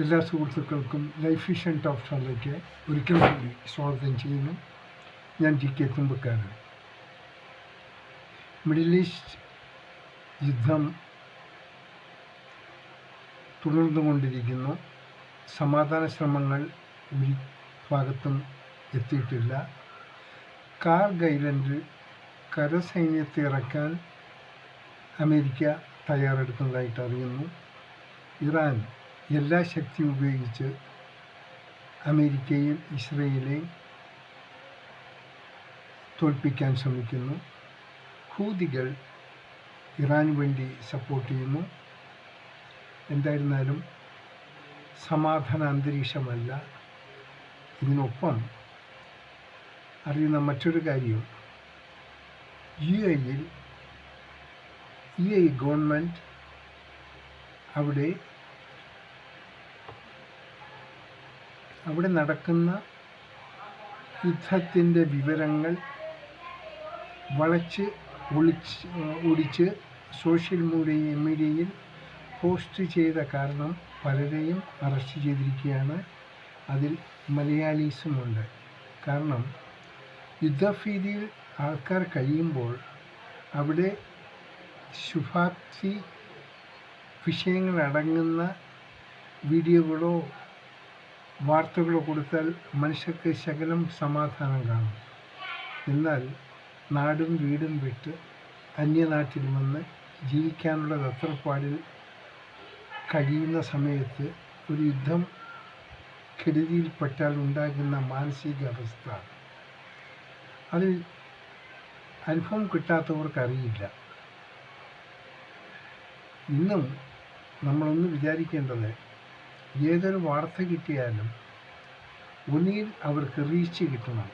എല്ലാ സുഹൃത്തുക്കൾക്കും life vision talk ഷോയിലേക്ക് ഒരിക്കൽ കൂടി സ്വാഗതം ചെയ്യുന്നു. ഞാൻ ടി കെ തുമ്പക്കാരൻ. മിഡിൽ ഈസ്റ്റ് യുദ്ധം തുടർന്നുകൊണ്ടിരിക്കുന്നു. സമാധാന ശ്രമങ്ങൾ ഒരു ഭാഗത്തും എത്തിയിട്ടില്ല. കാർഗ് ഐലൻഡിൽ കരസൈന്യത്തെ ഇറക്കാൻ അമേരിക്ക തയ്യാറെടുക്കുന്നതായിട്ട് അറിയുന്നു. ഇറാൻ എല്ലാ ശക്തിയും ഉപയോഗിച്ച് അമേരിക്കയും ഇസ്രയേലെയും തോൽപ്പിക്കാൻ ശ്രമിക്കുന്നു. ഹൂതികൾ ഇറാന് വേണ്ടി സപ്പോർട്ട് ചെയ്യുന്നു. എന്തായിരുന്നാലും സമാധാന അന്തരീക്ഷമല്ല. ഇതിനൊപ്പം അറിയുന്ന മറ്റൊരു കാര്യം, യു എ ഗവൺമെൻറ് അവിടെ നടക്കുന്ന യുദ്ധത്തിൻ്റെ വിവരങ്ങൾ ഒളിച്ച് സോഷ്യൽ മീഡിയയിൽ പോസ്റ്റ് ചെയ്ത കാരണം പലരെയും അറസ്റ്റ് ചെയ്തിരിക്കുകയാണ്. അതിൽ മലയാളീസുമുണ്ട്. കാരണം യുദ്ധഭീതിയിൽ ആൾക്കാർ കഴിയുമ്പോൾ അവിടെ ശുഭാപ്തി വിഷയങ്ങളടങ്ങുന്ന വീഡിയോകളോ വാർത്തകളോ കൊടുത്താൽ മനുഷ്യർക്ക് ശകലം സമാധാനം കാണും. എന്നാൽ നാടും വീടും വിട്ട് അന്യനാട്ടിൽ വന്ന് ജീവിക്കാനുള്ള തത്രപ്പാടിൽ കഴിയുന്ന സമയത്ത് ഒരു യുദ്ധം കെടുതിയിൽപ്പെട്ടാൽ ഉണ്ടാകുന്ന മാനസികാവസ്ഥ അതിൽ അനുഭവം കിട്ടാത്തവർക്കറിയില്ല. ഇന്നും നമ്മളൊന്ന് വിചാരിക്കേണ്ടത്, ഏതൊരു വാർത്ത കിട്ടിയാലും ഒന്നിൽ അവർക്ക് റീച്ച് കിട്ടണം.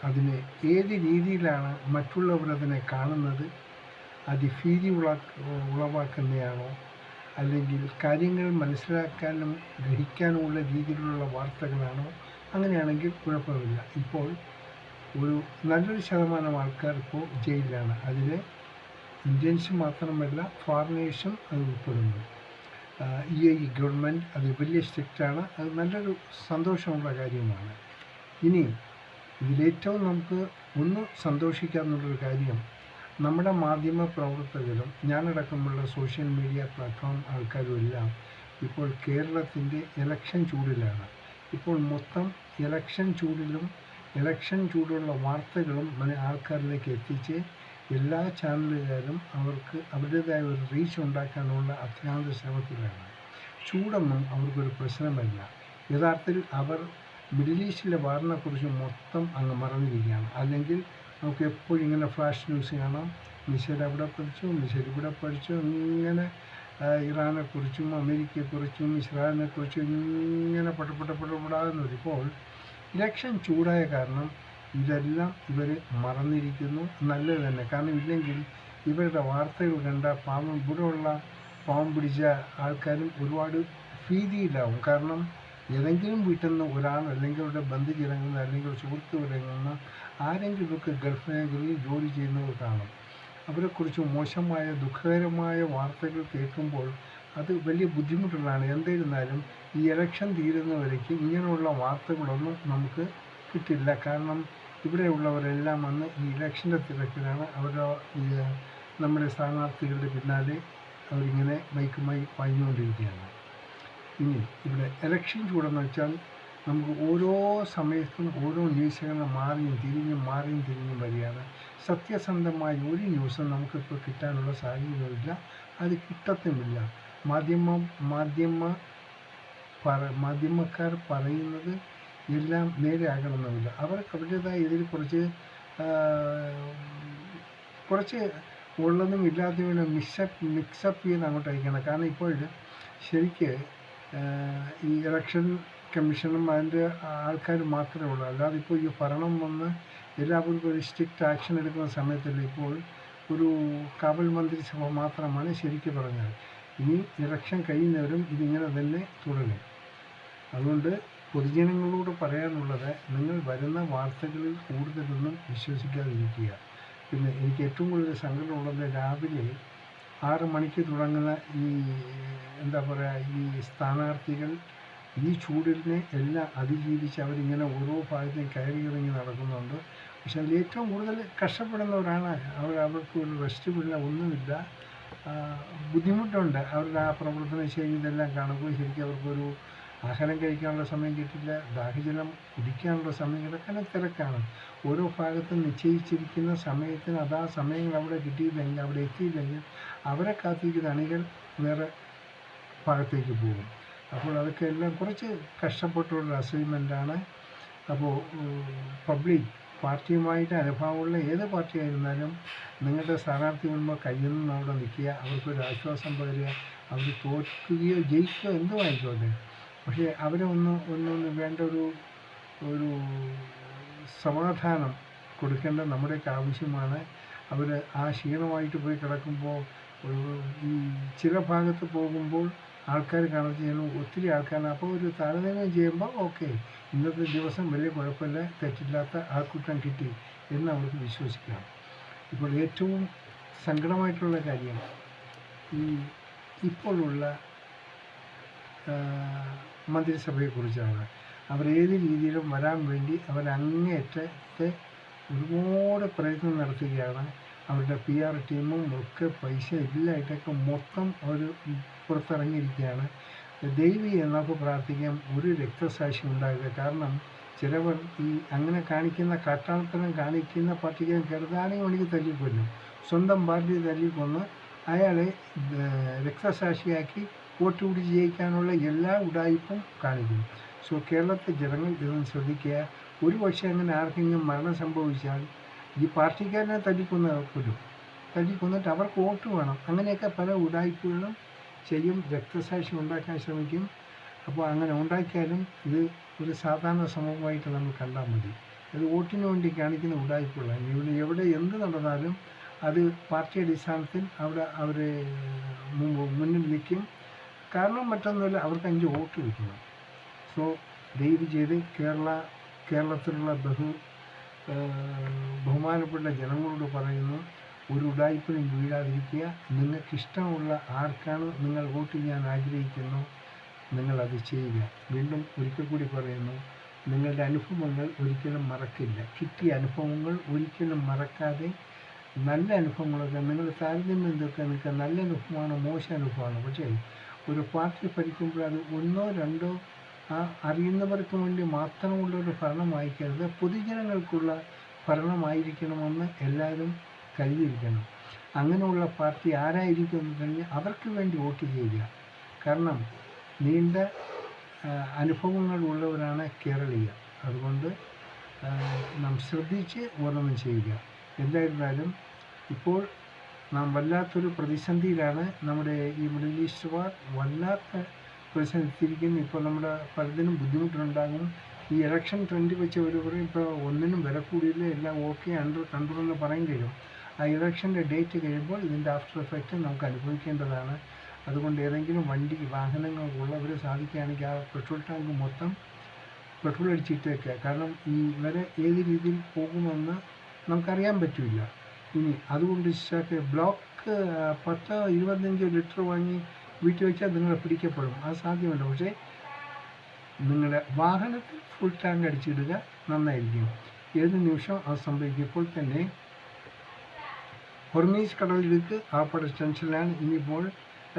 അതിന് ഏത് രീതിയിലാണ് മറ്റുള്ളവർ അതിനെ കാണുന്നത്, അത് ഭീതി ഉളവാക്കുന്നതാണോ അല്ലെങ്കിൽ കാര്യങ്ങൾ മനസ്സിലാക്കാനും ഗ്രഹിക്കാനുമുള്ള രീതിയിലുള്ള വാർത്തകളാണോ? അങ്ങനെയാണെങ്കിൽ കുഴപ്പമില്ല. ഇപ്പോൾ ഒരു നല്ലൊരു ശതമാനം ആൾക്കാർ ഇപ്പോൾ ജയിലിലാണ്. അതിൽ ഇന്ത്യൻസ് മാത്രമല്ല, ഫോറിനേഴ്സും അത് ഉൾപ്പെടുന്നു. ഈ ഗവൺമെൻറ് അത് വലിയ സ്ട്രിക്റ്റാണ്. അത് നല്ലൊരു സന്തോഷമുള്ള കാര്യമാണ്. ഇനി ഇതിലേറ്റവും നമുക്ക് ഒന്ന് സന്തോഷിക്കാമെന്നുള്ളൊരു കാര്യം, നമ്മുടെ മാധ്യമ പ്രവർത്തകരും ഞാനടക്കമുള്ള സോഷ്യൽ മീഡിയ പ്ലാറ്റ്ഫോം ആൾക്കാരും എല്ലാം ഇപ്പോൾ കേരളത്തിൻ്റെ ഇലക്ഷൻ ചൂടിലാണ്. ഇപ്പോൾ മൊത്തം ഇലക്ഷൻ ചൂടുള്ള വാർത്തകളും ആൾക്കാരിലേക്ക് എത്തിച്ച് എല്ലാ ചാനലുകാരും അവർക്ക് അവരുടേതായ ഒരു റീച്ച് ഉണ്ടാക്കാനുള്ള അത്യാന്ത ശ്രമത്തിലാണ്. ചൂടൊന്നും അവർക്കൊരു പ്രശ്നമല്ല. യഥാർത്ഥത്തിൽ അവർ മിഡിൽ ഈസ്റ്റിലെ വാറിനെക്കുറിച്ച് മൊത്തം അങ്ങ് മറന്നിരിക്കുകയാണ്. അല്ലെങ്കിൽ നമുക്ക് എപ്പോഴും ഇങ്ങനെ ഫ്ലാഷ് ന്യൂസ് കാണാം. മിസൈൽ അവിടെ പഠിച്ചു, മിസൈൽ ഇവിടെ പഠിച്ചു, ഇങ്ങനെ ഇറാനെക്കുറിച്ചും അമേരിക്കയെക്കുറിച്ചും ഇസ്രായേലിനെക്കുറിച്ചും ഇങ്ങനെ പടപെടാകുന്നു. ഇപ്പോൾ ഇലക്ഷൻ ചൂടായ കാരണം ഇതെല്ലാം ഇവർ മറന്നിരിക്കുന്നു. നല്ലത് തന്നെ. കാരണം ഇല്ലെങ്കിൽ ഇവരുടെ വാർത്തകൾ കണ്ട ഇവിടെയുള്ള പാവം പിടിച്ച ആൾക്കാരും ഒരുപാട് ഭീതിയിലാവും. കാരണം ഏതെങ്കിലും വീട്ടിൽ നിന്ന് ഒരാൾ അല്ലെങ്കിൽ അവരുടെ ബന്ധുജിറങ്ങുന്ന അല്ലെങ്കിൽ സുഹൃത്ത് ഇറങ്ങുന്ന ആരെങ്കിലുമൊക്കെ ഗൾഫ് മേഖലയിൽ ജോലി ചെയ്യുന്നവർ കാണും. അവരെക്കുറിച്ച് മോശമായ ദുഃഖകരമായ വാർത്തകൾ കേൾക്കുമ്പോൾ അത് വലിയ ബുദ്ധിമുട്ടുള്ളതാണ്. എന്തായിരുന്നാലും ഈ ഇലക്ഷൻ തീരുന്നവരേക്ക് ഇങ്ങനെയുള്ള വാർത്തകളൊന്നും നമുക്ക് കിട്ടില്ല. കാരണം ഇവിടെയുള്ളവരെല്ലാം വന്ന് ഈ ഇലക്ഷൻ്റെ തിരക്കിലാണ്. നമ്മുടെ സ്ഥാനാർത്ഥികളുടെ പിന്നാലെ അവരിങ്ങനെ ബൈക്കുമായി പാഞ്ഞുകൊണ്ടിരിക്കുകയാണ്. ഇനി ഇവിടെ ഇലക്ഷൻ ചൂടെന്ന് വെച്ചാൽ നമുക്ക് ഓരോ സമയത്തും ഓരോ ന്യൂസുകൾ മാറിയും തിരിഞ്ഞും വരികയാണ്. സത്യസന്ധമായ ഒരു ന്യൂസും നമുക്കിപ്പോൾ കിട്ടാനുള്ള സാഹചര്യമില്ല. അത് കിട്ടത്തുമില്ല. മാധ്യമക്കാർ പറയുന്നത് എല്ലാം നേരെ ആകണമെന്നില്ല. അവർക്ക് അവരുടേതായ ഇതിൽ കുറച്ച് ഉള്ളതും ഇല്ലാത്തതും മിക്സപ്പ് ചെയ്ത് അങ്ങോട്ട് അയക്കണം. കാരണം ഇപ്പോൾ ശരിക്ക് ഈ ഇലക്ഷൻ കമ്മീഷനും അതിൻ്റെ ആൾക്കാർ മാത്രമേ ഉള്ളൂ. അല്ലാതെ ഇപ്പോൾ ഈ ഭരണം വന്ന് എല്ലാവർക്കും ഒരു സ്ട്രിക്റ്റ് ആക്ഷൻ എടുക്കുന്ന സമയത്തല്ല. ഇപ്പോൾ ഒരു കാവൽ മന്ത്രിസഭ മാത്രമാണ് ശരിക്കും പറഞ്ഞാൽ. ഇനി ഇലക്ഷൻ കഴിയുന്നവരും ഇതിങ്ങനെ തന്നെ തുടരും. അതുകൊണ്ട് പൊതുജനങ്ങളോട് പറയാനുള്ളത്, നിങ്ങൾ വരുന്ന വാർത്തകളിൽ കൂടുതലൊന്നും വിശ്വസിക്കാതിരിക്കുക. പിന്നെ എനിക്ക് ഏറ്റവും കൂടുതൽ സങ്കടമുള്ളത്, രാവിലെ 6 മണിക്ക് തുടങ്ങുന്ന ഈ എന്താ പറയുക, ഈ സ്ഥാനാർത്ഥികൾ ഈ ചൂടിനെ എല്ലാം അതിജീവിച്ച് അവരിങ്ങനെ ഓരോ ഭാഗത്തും കയറി ഇറങ്ങി നടക്കുന്നുണ്ട്. പക്ഷെ അതിൽ ഏറ്റവും കൂടുതൽ കഷ്ടപ്പെടുന്നവരാണ് അവർക്ക് ഒരു റെസ്റ്റുമില്ല, ഒന്നുമില്ല. ബുദ്ധിമുട്ടുണ്ട്. അവരുടെ ആ പ്രവർത്തന ശൈലി ഇതെല്ലാം കാണുമ്പോൾ ശരിക്കും അവർക്കൊരു ആഹാരം കഴിക്കാനുള്ള സമയം കിട്ടില്ല, ദാഹജലം കുടിക്കാനുള്ള സമയം കിട്ടില്ല. കാരണം തിരക്കാണ്. ഓരോ ഭാഗത്തും നിശ്ചയിച്ചിരിക്കുന്ന സമയത്തിന് അതാ സമയങ്ങൾ അവിടെ കിട്ടിയില്ലെങ്കിൽ, അവിടെ എത്തിയില്ലെങ്കിൽ അവരെ കാത്തിരിക്കുന്ന അണികൾ വേറെ ഭാഗത്തേക്ക് പോകും. അപ്പോൾ അതൊക്കെ എല്ലാം കുറച്ച് കഷ്ടപ്പെട്ടുള്ള അസൈൻമെൻറ്റാണ്. അപ്പോൾ പബ്ലിക് പാർട്ടിയുമായിട്ട് അനുഭവമുള്ള ഏത് പാർട്ടി ആയിരുന്നാലും നിങ്ങളുടെ സ്ഥാനാർത്ഥി വരുമ്പോൾ കയ്യിൽ നിന്ന് അവിടെ നിൽക്കുക, അവർക്കൊരു ആശ്വാസം പകരുക. അവർ തോൽക്കുകയോ ജയിക്കുകയോ എന്തോ ആയിക്കോട്ടെ, പക്ഷേ അവരെ ഒന്ന് വേണ്ട ഒരു സമാധാനം കൊടുക്കേണ്ട നമ്മുടെയൊക്കെ ആവശ്യമാണ്. അവർ ആ ക്ഷീണമായിട്ട് പോയി കിടക്കുമ്പോൾ ഈ ചില ഭാഗത്ത് പോകുമ്പോൾ ആൾക്കാർ കാണുന്നത് ചെയ്യുന്നു, ഒത്തിരി ആൾക്കാരാണ്. അപ്പോൾ ഒരു താരതമ്യം ചെയ്യുമ്പോൾ ഓക്കെ, ഇന്നത്തെ ദിവസം വലിയ കുഴപ്പമില്ല, തെറ്റില്ലാത്ത ആൾക്കൂട്ടം കിട്ടി എന്ന് അവർക്ക് വിശ്വസിക്കാം. ഇപ്പോൾ ഏറ്റവും സങ്കടമായിട്ടുള്ള കാര്യം ഇപ്പോഴുള്ള മന്ത്രിസഭയെക്കുറിച്ചാണ്. അവരേത് രീതിയിലും വരാൻ വേണ്ടി അവരങ്ങേയറ്റത്തെ ഒരുപാട് പ്രയത്നം നടത്തുകയാണ്. അവരുടെ PR ടീമും ഒക്കെ പൈസ ഇല്ലായിട്ടൊക്കെ മൊത്തം അവർ പുറത്തിറങ്ങിയിരിക്കുകയാണ്. ദൈവി എന്നൊക്കെ പ്രാർത്ഥിക്കാം, ഒരു രക്തസാക്ഷി ഉണ്ടാകുക. കാരണം ചിലവർ ഈ അങ്ങനെ കാണിക്കുന്ന കാട്ടാളത്തരം കാണിക്കുന്ന പാർട്ടിക്കാരൻ കരുതാനും വേണ്ടി തല്ലിക്കൊല്ലും. സ്വന്തം പാർട്ടി തല്ലിക്കൊന്ന് അയാളെ രക്തസാക്ഷിയാക്കി വോട്ട് പിടിച്ച് ജയിക്കാനുള്ള എല്ലാ ഉഡായിപ്പും കാണിക്കും. സോ കേരളത്തിലെ ജനങ്ങൾ ഇതൊന്ന് ശ്രദ്ധിക്കുക. ഒരു പക്ഷേ അങ്ങനെ ആർക്കെങ്കിലും മരണം സംഭവിച്ചാൽ ഈ പാർട്ടിക്കാരനെ തല്ലിക്കൊന്നിട്ട് അവർക്ക് വോട്ട് വേണം. അങ്ങനെയൊക്കെ പല ഉഡായിപ്പുകളും ചെയ്യും, രക്തസാക്ഷി ഉണ്ടാക്കാൻ ശ്രമിക്കും. അപ്പോൾ അങ്ങനെ ഉണ്ടാക്കിയാലും ഇത് ഒരു സാധാരണ സംഭവമായിട്ട് നമ്മൾ കണ്ടാൽ മതി. അത് വോട്ടിന് വേണ്ടി കാണിക്കുന്ന ഉഡായിപ്പുകളാണ്. ഇവിടെ എവിടെ എന്ത് നടന്നാലും അത് പാർട്ടി അടിസ്ഥാനത്തിൽ അവിടെ അവർ മുന്നിൽ നിൽക്കും. കാരണം മറ്റൊന്നുമില്ല, അവർക്ക് 5 വോട്ട് കിട്ടണം. സോ ദയവ് ചെയ്ത് കേരളത്തിലുള്ള ബഹുമാനപ്പെട്ട ജനങ്ങളോട് പറയുന്നു, ഒരു ഉഡായിപ്പിനും വീഴാതിരിക്കുക. നിങ്ങൾക്കിഷ്ടമുള്ള ആർക്കാണ് നിങ്ങൾ വോട്ട് ചെയ്യാൻ ആഗ്രഹിക്കുന്നു, നിങ്ങളത് ചെയ്യുക. വീണ്ടും ഒരിക്കൽ കൂടി പറയുന്നു, നിങ്ങളുടെ അനുഭവങ്ങൾ ഒരിക്കലും മറക്കില്ല. കിട്ടിയ അനുഭവങ്ങൾ ഒരിക്കലും മറക്കാതെ നല്ല അനുഭവങ്ങളൊക്കെ നിങ്ങൾ താരതമ്യം എന്തൊക്കെ നിങ്ങൾക്ക് നല്ല അനുഭവമാണ്, മോശം അനുഭവമാണ്. പക്ഷേ ഒരു പാർട്ടി ഭരിക്കുമ്പോൾ അത് 1 2 അറിയുന്നവർക്ക് വേണ്ടി മാത്രമുള്ളൊരു ഭരണമായിരിക്കരുത്, പൊതുജനങ്ങൾക്കുള്ള ഭരണമായിരിക്കണമെന്ന് എല്ലാവരും കരുതിയിരിക്കണം. അങ്ങനെയുള്ള പാർട്ടി ആരായിരിക്കും എന്ന് കഴിഞ്ഞാൽ അവർക്ക് വേണ്ടി വോട്ട് ചെയ്യുക. കാരണം നീണ്ട അനുഭവങ്ങളുള്ളവരാണ് കേരളീയർ. അതുകൊണ്ട് നാം ശ്രദ്ധിച്ച് ഓരോന്നും ചെയ്യുക. എന്തായിരുന്നാലും ഇപ്പോൾ നാം വല്ലാത്തൊരു പ്രതിസന്ധിയിലാണ്. നമ്മുടെ ഈ മിഡിൽ ഈസ്റ്റുകാർ വല്ലാത്ത പ്രതിസന്ധിയിരിക്കുന്നു. ഇപ്പോൾ നമ്മുടെ പലതിനും ബുദ്ധിമുട്ടുണ്ടാകും. ഈ ഇലക്ഷൻ ട്രെൻഡ് വെച്ച് ഒരു പറയും ഇപ്പോൾ ഒന്നിനും വില കൂടിയില്ല, എല്ലാം ഓക്കെ അണ്ടർ കൺട്രോൾ എന്ന് പറയും കഴിയും. ആ ഇലക്ഷൻ്റെ ഡേറ്റ് കഴിയുമ്പോൾ ഇതിൻ്റെ ആഫ്റ്റർ എഫക്റ്റ് നമുക്ക് അനുഭവിക്കേണ്ടതാണ്. അതുകൊണ്ട് ഏതെങ്കിലും വാഹനങ്ങളുള്ളവർ സാധിക്കുകയാണെങ്കിൽ ആ പെട്രോൾ ടാങ്ക് മൊത്തം പെട്രോൾ അടിച്ചിട്ടേക്കുക. കാരണം ഈ വരെ ഏത് രീതിയിൽ പോകുമെന്ന് നമുക്കറിയാൻ പറ്റില്ല. ഇനി അതുകൊണ്ട് ബ്ലോക്ക് 10-25 ലിറ്റർ വാങ്ങി വീട്ടിൽ വെച്ചാൽ നിങ്ങളെ പിടിക്കപ്പെടും, അത് സാധ്യമല്ല. പക്ഷേ നിങ്ങളുടെ വാഹനത്തിൽ ഫുൾ ടാങ്ക് അടിച്ചിടുക, നന്നായിരിക്കും. ഏത് നിമിഷം അത് സംഭവിക്കും. ഇപ്പോൾ തന്നെ ഹോർമൂസ് കടലിടുക്ക് ആപ്പട ടെൻഷനിലാണ്. ഇനിയിപ്പോൾ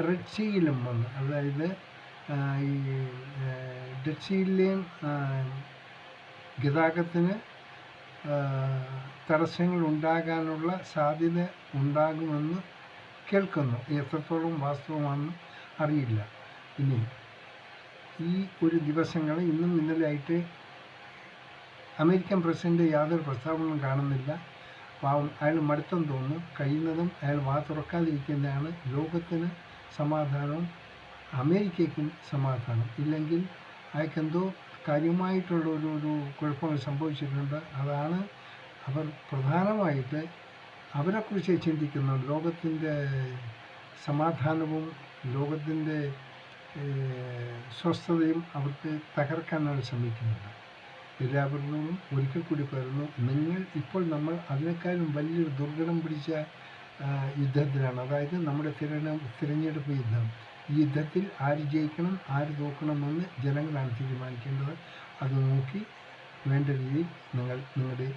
റെഡ് സീയിലും വന്ന്, അതായത് ഈ റെഡ് സീയിലെയും ഗതാഗതത്തിന് തടസ്സങ്ങൾ ഉണ്ടാകാനുള്ള സാധ്യത ഉണ്ടാകുമെന്ന് കേൾക്കുന്നു. എത്രത്തോളം വാസ്തവമാണെന്ന് അറിയില്ല. ഇനി ഈ ഒരു ദിവസങ്ങൾ ഇന്നും ഇന്നലെയായിട്ട് അമേരിക്കൻ പ്രസിഡന്റ് യാതൊരു പ്രസ്താവനയും കാണുന്നില്ല. പാവം, അയാൾ മടുത്തെന്ന് തോന്നുന്നു. കഴിയുന്നതും അയാൾ വാ തുറക്കാതിരിക്കുന്നതാണ് ലോകത്തിന് സമാധാനവും അമേരിക്കയ്ക്കും സമാധാനം. ഇല്ലെങ്കിൽ അയാൾക്കെന്തോ കാര്യമായിട്ടുള്ള ഒരു കുഴപ്പങ്ങൾ സംഭവിച്ചിട്ടുണ്ട്. അതാണ് അവർ പ്രധാനമായിട്ട് അവരെക്കുറിച്ച് ചിന്തിക്കുന്നു. ലോകത്തിൻ്റെ സമാധാനവും ലോകത്തിൻ്റെ സ്വസ്ഥതയും അവർക്ക് തകർക്കാനാണ് ശ്രമിക്കുന്നത്. എല്ലാവരോടും ഒരിക്കൽ കൂടി പറയുന്നു, നമ്മൾ അതിനേക്കാളും വലിയൊരു ദുർഘടം പിടിച്ച യുദ്ധത്തിലാണ്. അതായത് നമ്മുടെ തിരഞ്ഞെടുപ്പ് യുദ്ധം. ഈ യുദ്ധത്തിൽ ആര് ജയിക്കണം ആര് തോക്കണമെന്ന് ജനങ്ങളാണ് തീരുമാനിക്കേണ്ടത്. അത് നോക്കി വേണ്ട രീതിയിൽ നിങ്ങളുടെ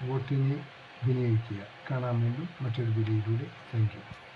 വോട്ടിനെ വിനിയോഗിക്കുക. കാണാൻ വീണ്ടും മറ്റൊരു വീഡിയോയിലൂടെ. Thank you.